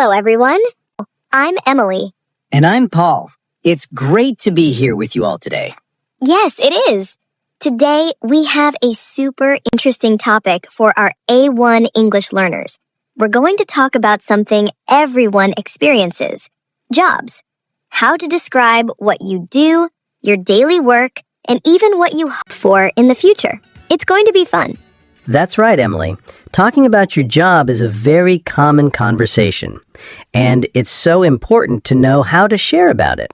Hello, everyone. I'm Emily. And I'm Paul. It's great to be here with you all today. Yes, it is. Today, we have a super interesting topic for our A1 English learners. We're going to talk about something everyone experiences, jobs. How to describe what you do, your daily work, and even what you hope for in the future. It's going to be fun. That's right, Emily. Talking about your job is a very common conversation, and it's so important to know how to share about it.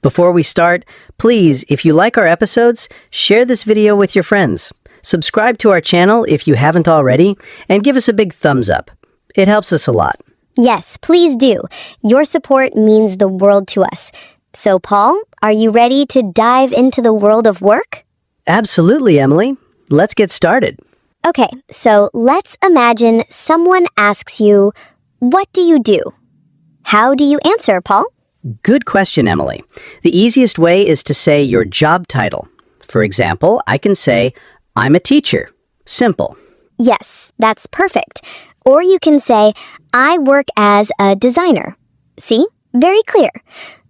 Before we start, please, if you like our episodes, share this video with your friends. Subscribe to our channel if you haven't already, and give us a big thumbs up. It helps us a lot. Yes, please do. Your support means the world to us. So, Paul, are you ready to dive into the world of work? Absolutely, Emily. Let's get started. Okay, so let's imagine someone asks you, what do you do? How do you answer, Paul? Good question, Emily. The easiest way is to say your job title. For example, I can say, I'm a teacher. Simple. Yes, that's perfect. Or you can say, I work as a designer. See? Very clear.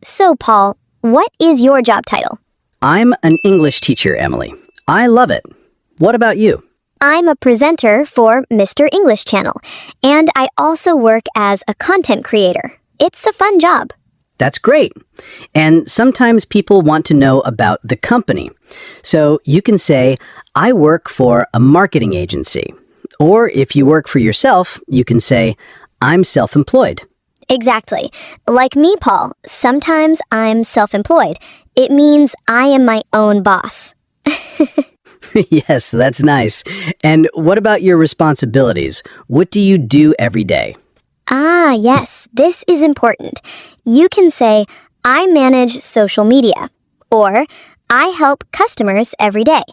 So, Paul, what is your job title? I'm an English teacher, Emily. I love it. What about you? I'm a presenter for Mr. English Channel, and I also work as a content creator. It's a fun job. That's great. And sometimes people want to know about the company. So you can say, I work for a marketing agency. Or if you work for yourself, you can say, I'm self-employed. Exactly. Like me, Paul, sometimes I'm self-employed. It means I am my own boss. Yes, that's nice. And what about your responsibilities? What do you do every day? Ah, yes, this is important. You can say, I manage social media, or I help customers every day.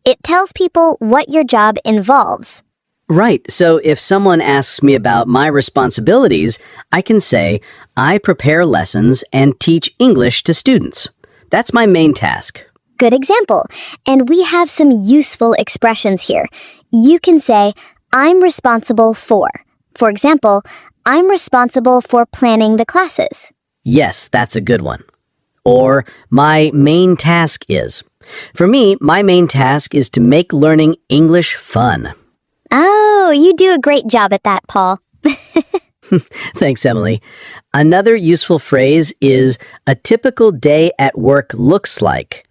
It tells people what your job involves. Right, so if someone asks me about my responsibilities, I can say, I prepare lessons and teach English to students. That's my main task. Good example. And we have some useful expressions here. You can say, I'm responsible for. For example, I'm responsible for planning the classes. Yes, that's a good one. Or, my main task is. For me, my main task is to make learning English fun. Oh, you do a great job at that, Paul. Thanks, Emily. Another useful phrase is, a typical day at work looks like.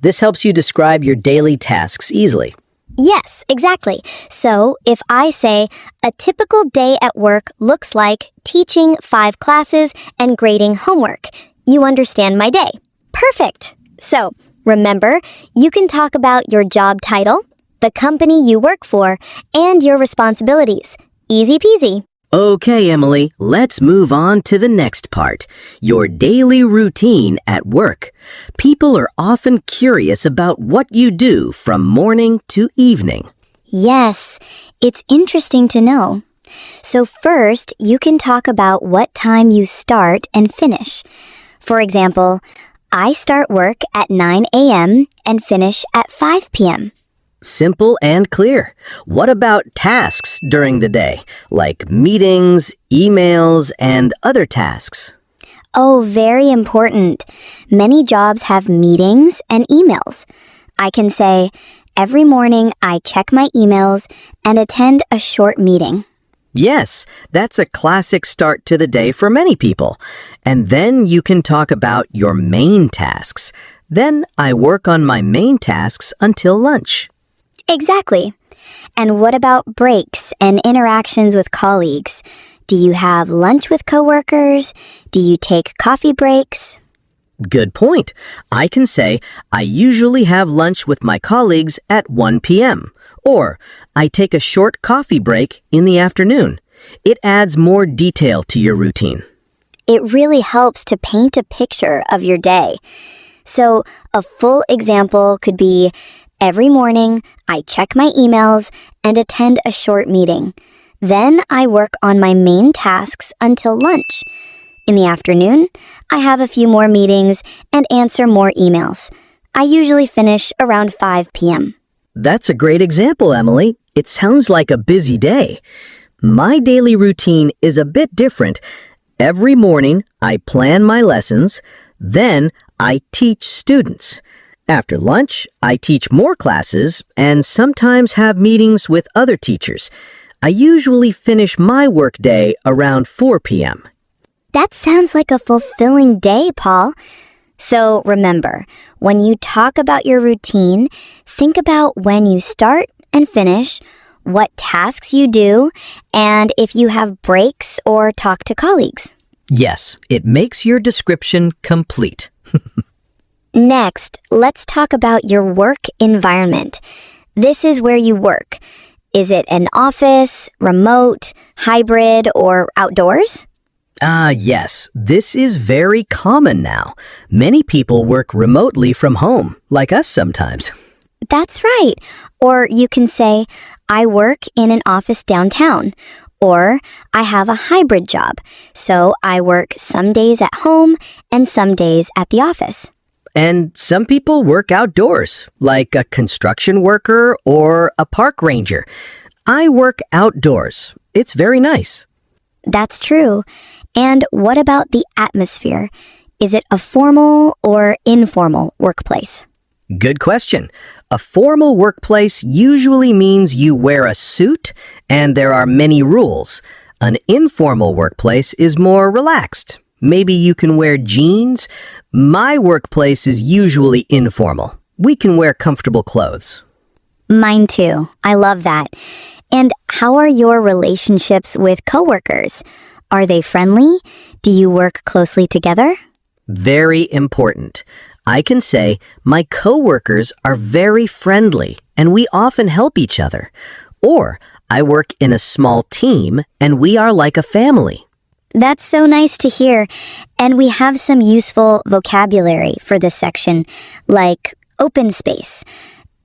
This helps you describe your daily tasks easily. Yes, exactly. So, if I say, a typical day at work looks like teaching 5 classes and grading homework, you understand my day. Perfect. So, remember, you can talk about your job title, the company you work for, and your responsibilities. Easy peasy. Okay, Emily, let's move on to the next part, your daily routine at work. People are often curious about what you do from morning to evening. Yes, it's interesting to know. So first, you can talk about what time you start and finish. For example, I start work at 9 a.m. and finish at 5 p.m. Simple and clear. What about tasks during the day, like meetings, emails, and other tasks? Oh, very important. Many jobs have meetings and emails. I can say, every morning I check my emails and attend a short meeting. Yes, that's a classic start to the day for many people. And then you can talk about your main tasks. Then I work on my main tasks until lunch. Exactly. And what about breaks and interactions with colleagues? Do you have lunch with coworkers? Do you take coffee breaks? Good point. I can say, I usually have lunch with my colleagues at 1 p.m. Or, I take a short coffee break in the afternoon. It adds more detail to your routine. It really helps to paint a picture of your day. So, a full example could be, every morning, I check my emails and attend a short meeting. Then I work on my main tasks until lunch. In the afternoon, I have a few more meetings and answer more emails. I usually finish around 5 p.m. That's a great example, Emily. It sounds like a busy day. My daily routine is a bit different. Every morning, I plan my lessons, then I teach students. After lunch, I teach more classes and sometimes have meetings with other teachers. I usually finish my workday around 4 p.m. That sounds like a fulfilling day, Paul. So remember, when you talk about your routine, think about when you start and finish, what tasks you do, and if you have breaks or talk to colleagues. Yes, it makes your description complete. Next, let's talk about your work environment. This is where you work. Is it an office, remote, hybrid, or outdoors? Yes, this is very common now. Many people work remotely from home, like us sometimes. That's right. Or you can say, I work in an office downtown. Or I have a hybrid job, so I work some days at home and some days at the office. And some people work outdoors, like a construction worker or a park ranger. I work outdoors. It's very nice. That's true. And what about the atmosphere? Is it a formal or informal workplace? Good question. A formal workplace usually means you wear a suit and there are many rules. An informal workplace is more relaxed. Maybe you can wear jeans. My workplace is usually informal. We can wear comfortable clothes. Mine too. I love that. And how are your relationships with coworkers? Are they friendly? Do you work closely together? Very important. I can say my coworkers are very friendly and we often help each other. Or I work in a small team and we are like a family. That's so nice to hear. And we have some useful vocabulary for this section, like open space.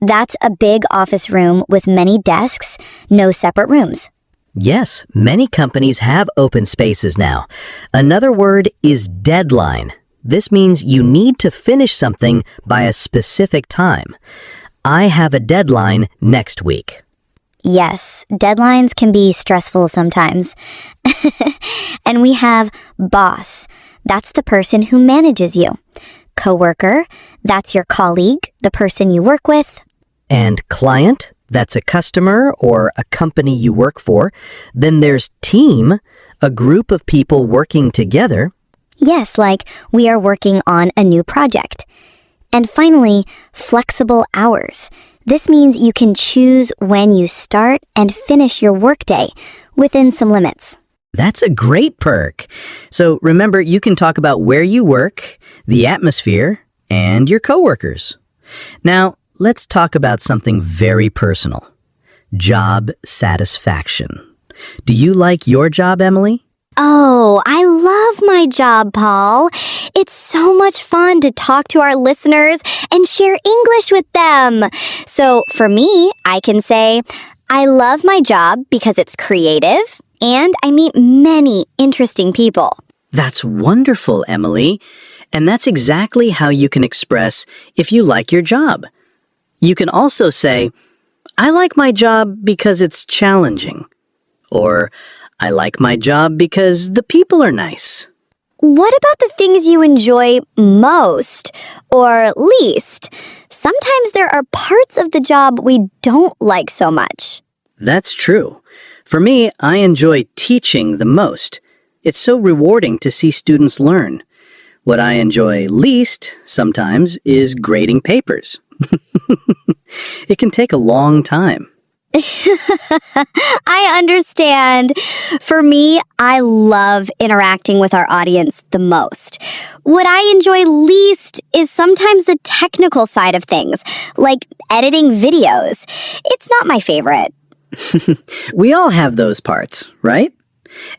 That's a big office room with many desks, no separate rooms. Yes, many companies have open spaces now. Another word is deadline. This means you need to finish something by a specific time. I have a deadline next week. Yes, deadlines can be stressful sometimes. And we have boss. That's the person who manages you. Coworker, that's your colleague, the person you work with. And client, that's a customer or a company you work for. Then there's team, a group of people working together. Yes, like we are working on a new project. And finally, flexible hours. This means you can choose when you start and finish your workday within some limits. That's a great perk. So remember, you can talk about where you work, the atmosphere, and your coworkers. Now, let's talk about something very personal. Job satisfaction. Do you like your job, Emily? Oh, I love my job, Paul. It's so much fun to talk to our listeners and share English with them. So for me, I can say, I love my job because it's creative and I meet many interesting people. That's wonderful, Emily. And that's exactly how you can express if you like your job. You can also say, I like my job because it's challenging. Or, I like my job because the people are nice. What about the things you enjoy most or least? Sometimes there are parts of the job we don't like so much. That's true. For me, I enjoy teaching the most. It's so rewarding to see students learn. What I enjoy least, sometimes, is grading papers. It can take a long time. I understand. For me, I love interacting with our audience the most. What I enjoy least is sometimes the technical side of things, like editing videos. It's not my favorite. We all have those parts, right?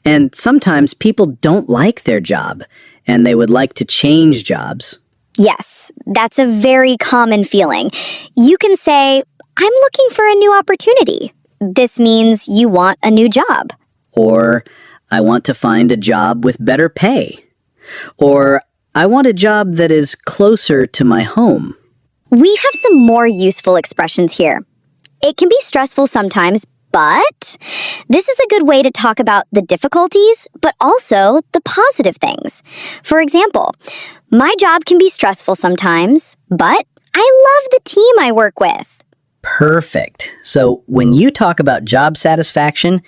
And sometimes people don't like their job, and they would like to change jobs. Yes, that's a very common feeling. You can say, I'm looking for a new opportunity. This means you want a new job. Or, I want to find a job with better pay. Or, I want a job that is closer to my home. We have some more useful expressions here. It can be stressful sometimes, But this is a good way to talk about the difficulties, but also the positive things. For example, my job can be stressful sometimes, but I love the team I work with. Perfect. So when you talk about job satisfaction,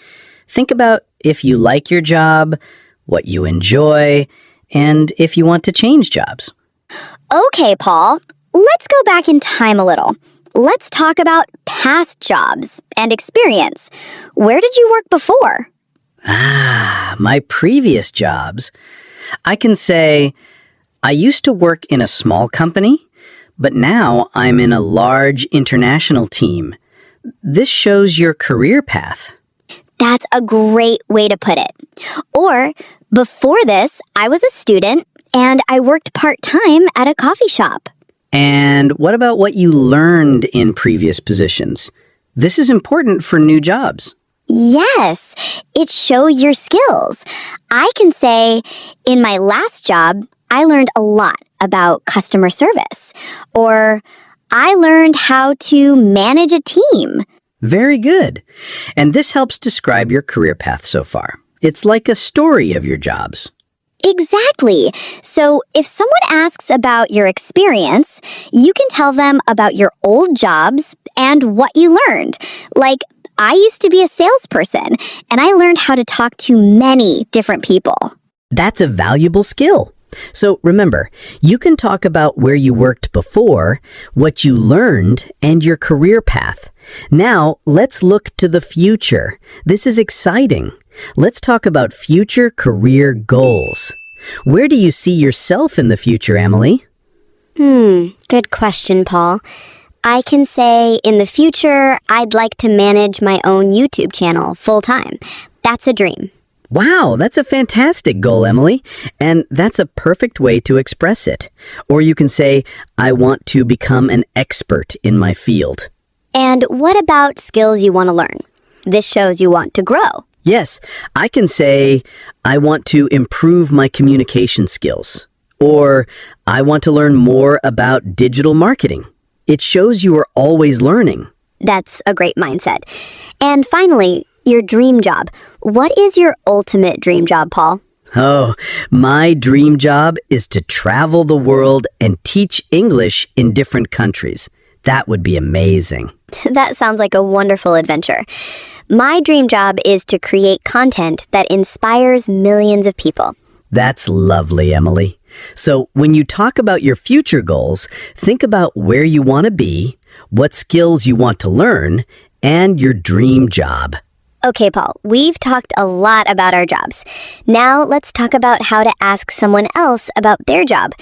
think about if you like your job, what you enjoy, and if you want to change jobs. Okay, Paul, let's go back in time a little. Let's talk about past jobs and experience. Where did you work before? My previous jobs. I can say I used to work in a small company, but now I'm in a large international team. This shows your career path. That's a great way to put it. Or, before this, I was a student and I worked part-time at a coffee shop. And what about what you learned in previous positions? This is important for new jobs. Yes, it shows your skills. I can say, in my last job, I learned a lot about customer service. Or, I learned how to manage a team. Very good. And this helps describe your career path so far. It's like a story of your jobs. Exactly. So if someone asks about your experience, you can tell them about your old jobs and what you learned. Like, I used to be a salesperson, and I learned how to talk to many different people. That's a valuable skill. So remember, you can talk about where you worked before, what you learned, and your career path. Now, let's look to the future. This is exciting. Let's talk about future career goals. Where do you see yourself in the future, Emily? Good question, Paul. I can say in the future, I'd like to manage my own YouTube channel full-time. That's a dream. Wow, that's a fantastic goal, Emily. And that's a perfect way to express it. Or you can say, I want to become an expert in my field. And what about skills you want to learn? This shows you want to grow. Yes, I can say, I want to improve my communication skills. Or, I want to learn more about digital marketing. It shows you are always learning. That's a great mindset. And finally, your dream job. What is your ultimate dream job, Paul? Oh, my dream job is to travel the world and teach English in different countries. That would be amazing. That sounds like a wonderful adventure. My dream job is to create content that inspires millions of people. That's lovely, Emily. So when you talk about your future goals, think about where you want to be, what skills you want to learn, and your dream job. Okay, Paul, we've talked a lot about our jobs. Now let's talk about how to ask someone else about their job.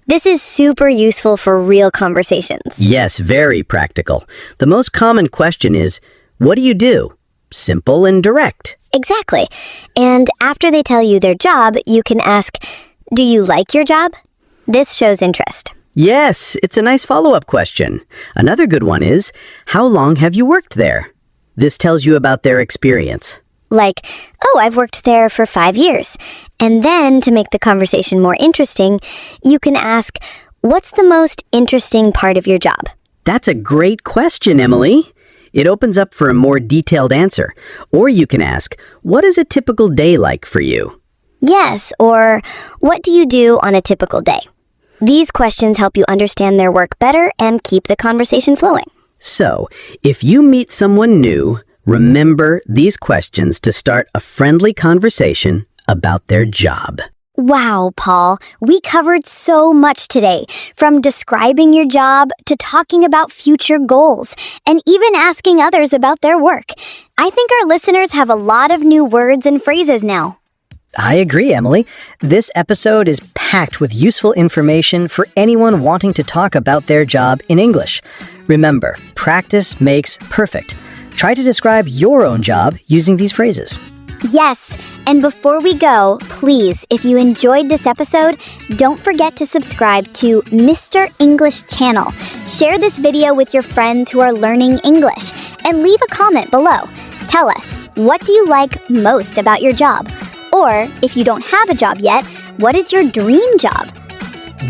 This is super useful for real conversations. Yes, very practical. The most common question is, what do you do? Simple and direct. Exactly. And after they tell you their job, you can ask, do you like your job? This shows interest. Yes, it's a nice follow-up question. Another good one is, how long have you worked there? This tells you about their experience. Like, oh, I've worked there for 5 years. And then, to make the conversation more interesting, you can ask, what's the most interesting part of your job? That's a great question, Emily. It opens up for a more detailed answer. Or you can ask, what is a typical day like for you? Yes, or what do you do on a typical day? These questions help you understand their work better and keep the conversation flowing. So, if you meet someone new, remember these questions to start a friendly conversation about their job. Wow, Paul, we covered so much today, from describing your job to talking about future goals, and even asking others about their work. I think our listeners have a lot of new words and phrases now. I agree, Emily. This episode is packed with useful information for anyone wanting to talk about their job in English. Remember, practice makes perfect. Try to describe your own job using these phrases. Yes, and before we go, please, if you enjoyed this episode, don't forget to subscribe to Mr. English Channel. Share this video with your friends who are learning English, and leave a comment below. Tell us, what do you like most about your job? Or, if you don't have a job yet, what is your dream job?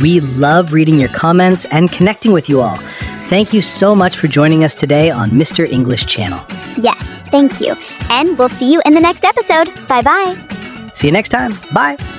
We love reading your comments and connecting with you all. Thank you so much for joining us today on Mr. English Channel. Yes, Thank you. And we'll see you in the next episode. Bye bye. See you next time. Bye.